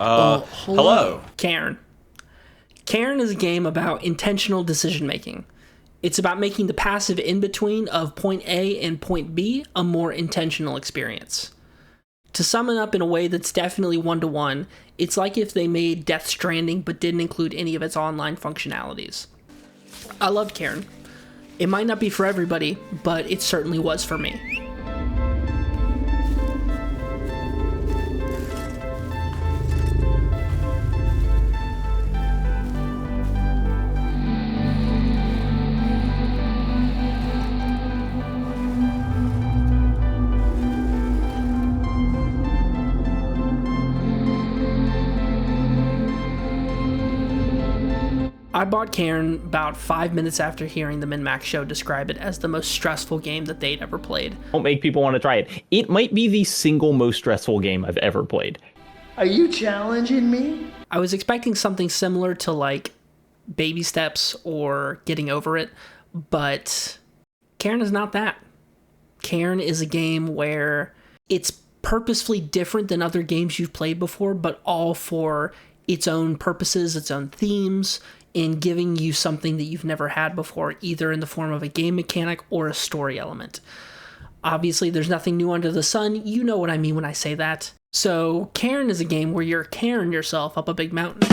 Hello. Cairn. Cairn is a game about intentional decision making. It's about making the passive in-between of point A and point B a more intentional experience. To sum it up in a way that's definitely one-to-one, it's like if they made Death Stranding but didn't include any of its online functionalities. I loved Cairn. It might not be for everybody, but it certainly was for me. I bought Cairn about 5 minutes after hearing the MinMax show describe it as the most stressful game that they'd ever played. Don't make people want to try it. It might be the single most stressful game I've ever played. Are you challenging me? I was expecting something similar to like Baby Steps or Getting Over It, but Cairn is not that. Cairn is a game where it's purposefully different than other games you've played before, but all for its own purposes, its own themes, in giving you something that you've never had before, either in the form of a game mechanic or a story element. Obviously, there's nothing new under the sun. You know what I mean when I say that. So, Cairn is a game where you're carrying yourself up a big mountain,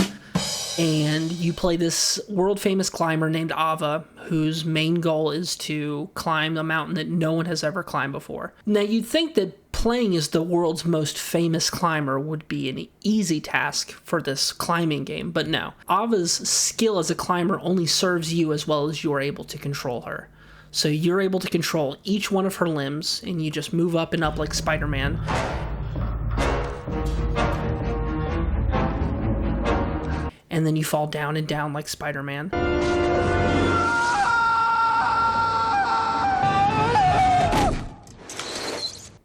and you play this world-famous climber named Ava, whose main goal is to climb a mountain that no one has ever climbed before. Now, you'd think that playing as the world's most famous climber would be an easy task for this climbing game, but no. Ava's skill as a climber only serves you as well as you're able to control her. So you're able to control each one of her limbs, and you just move up and up like Spider-Man. And then you fall down and down like Spider-Man.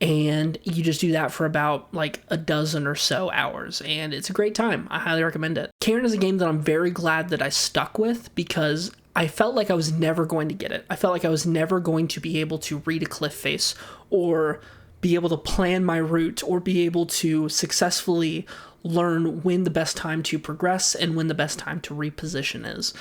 And you just do that for about like a dozen or so hours, and it's a great time. I highly recommend it. Cairn is a game that I'm very glad that I stuck with, because I felt like I was never going to get it. I felt like I was never going to be able to read a cliff face, or be able to plan my route, or be able to successfully learn when the best time to progress and when the best time to reposition is.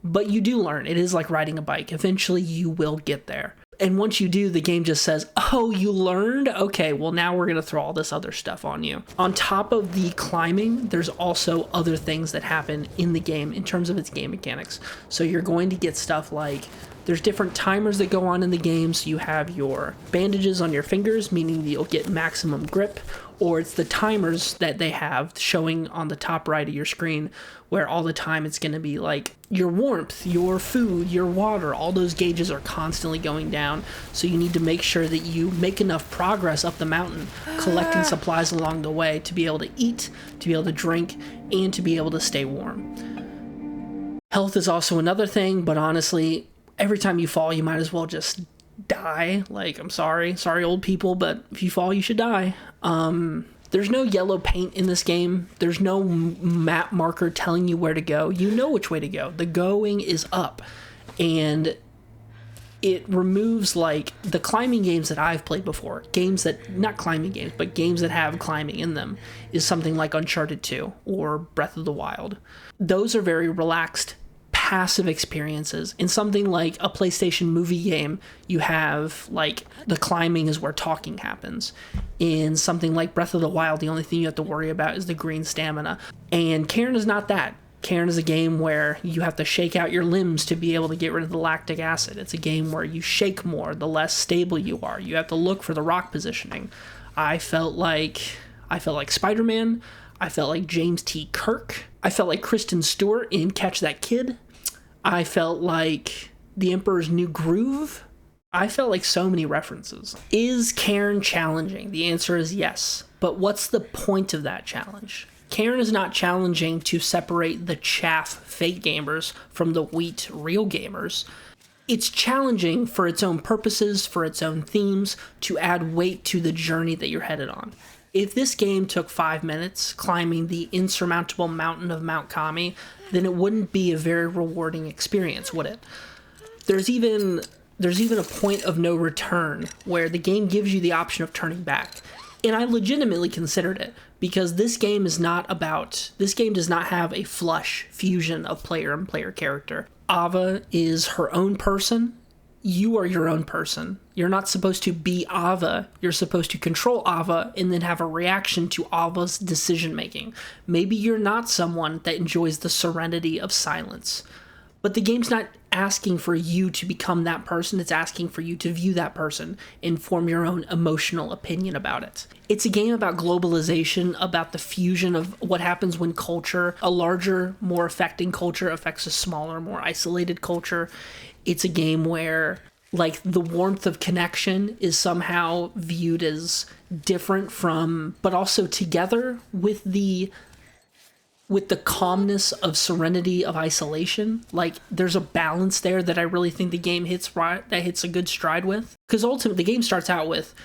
But you do learn. It is like riding a bike. Eventually you will get there. And once you do, the game just says, oh, you learned? Okay, well now we're going to throw all this other stuff on you. On top of the climbing, there's also other things that happen in the game in terms of its game mechanics. So you're going to get stuff like, there's different timers that go on in the game. So you have your bandages on your fingers, meaning that you'll get maximum grip, or it's the timers that they have showing on the top right of your screen, where all the time it's going to be like your warmth, your food, your water, all those gauges are constantly going down. So you need to make sure that you make enough progress up the mountain, collecting supplies along the way to be able to eat, to be able to drink, and to be able to stay warm. Health is also another thing, but honestly, every time you fall, you might as well just die. Like, I'm sorry old people, but if you fall, you should die. There's no yellow paint in this game. There's no map marker telling you where to go. You know which way to go. The going is up. And it removes, like, the climbing games that I've played before. Games that, not climbing games, but games that have climbing in them, is something like Uncharted 2 or Breath of the Wild. Those are very relaxed, passive experiences. In something like a PlayStation movie game, you have, like, the climbing is where talking happens. In something like Breath of the Wild, the only thing you have to worry about is the green stamina. And Cairn is not that. Cairn is a game where you have to shake out your limbs to be able to get rid of the lactic acid. It's a game where you shake more, the less stable you are. You have to look for the rock positioning. I felt like Spider-Man. I felt like James T. Kirk. I felt like Kristen Stewart in Catch That Kid. I felt like The Emperor's New Groove. I felt like so many references. Is Cairn challenging? The answer is yes. But what's the point of that challenge? Cairn is not challenging to separate the chaff fake gamers from the wheat real gamers. It's challenging for its own purposes, for its own themes, to add weight to the journey that you're headed on. If this game took 5 minutes climbing the insurmountable mountain of Mount Kami, then it wouldn't be a very rewarding experience, would it? There's even a point of no return where the game gives you the option of turning back. And I legitimately considered it, because this game does not have a flush fusion of player and player character. Ava is her own person. You are your own person. You're not supposed to be Ava. You're supposed to control Ava and then have a reaction to Ava's decision making. Maybe you're not someone that enjoys the serenity of silence. But the game's not asking for you to become that person. It's asking for you to view that person and form your own emotional opinion about it. It's a game about globalization, about the fusion of what happens when a larger, more affecting culture affects a smaller, more isolated culture. It's a game where, like, the warmth of connection is somehow viewed as different from, but also together with the calmness of serenity of isolation. Like, there's a balance there that I really think the game hits a good stride with. Because ultimately, the game starts out with,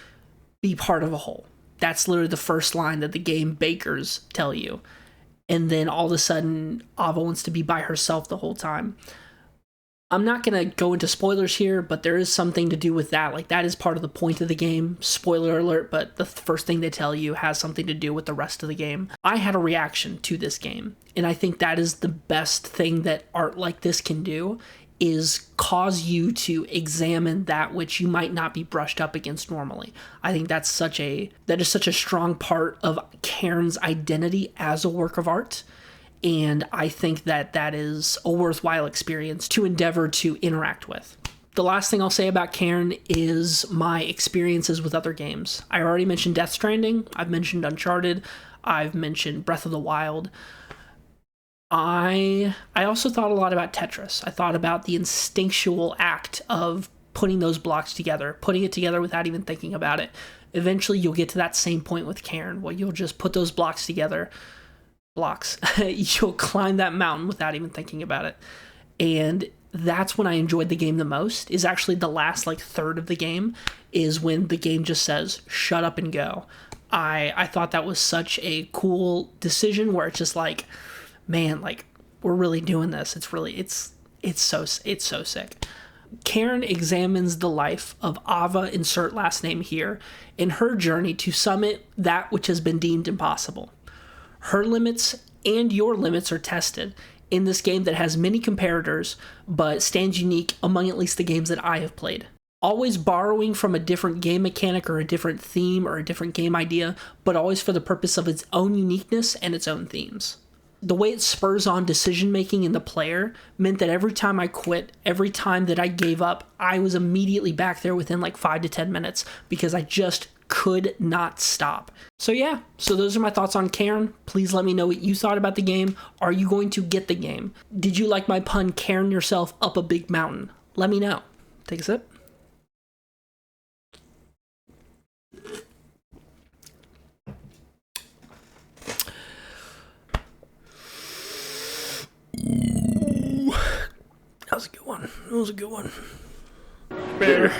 be part of a whole. That's literally the first line that the game bakers tell you. And then all of a sudden, Ava wants to be by herself the whole time. I'm not going to go into spoilers here, but there is something to do with that. Like, that is part of the point of the game. Spoiler alert, but the first thing they tell you has something to do with the rest of the game. I had a reaction to this game, and I think that is the best thing that art like this can do, is cause you to examine that which you might not be brushed up against normally. I think that is such a strong part of Cairn's identity as a work of art. And I think that is a worthwhile experience to endeavor to interact with. The last thing I'll say about Cairn is my experiences with other games. I already mentioned Death Stranding. I've mentioned Uncharted. I've mentioned Breath of the Wild. I also thought a lot about Tetris. I thought about the instinctual act of putting those blocks together, putting it together without even thinking about it. Eventually, you'll get to that same point with Cairn, where you'll just put those blocks together. You'll climb that mountain without even thinking about it. And that's when I enjoyed the game the most, is actually the last third of the game, is when the game just says shut up and go. I thought that was such a cool decision, where it's just like, man, we're really doing this. It's so sick. Cairn examines the life of Ava, insert last name here, in her journey to summit that which has been deemed impossible. Her limits and your limits are tested in this game that has many comparators, but stands unique among at least the games that I have played. Always borrowing from a different game mechanic or a different theme or a different game idea, but always for the purpose of its own uniqueness and its own themes. The way it spurs on decision-making in the player meant that every time I quit, every time that I gave up, I was immediately back there within 5 to 10 minutes, because I just could not stop. So those are my thoughts on Cairn. Please let me know what you thought about the game. Are you going to get the game? Did you like my pun, Cairn yourself up a big mountain? Let me know. Take a sip. Ooh, that was a good one. Bear.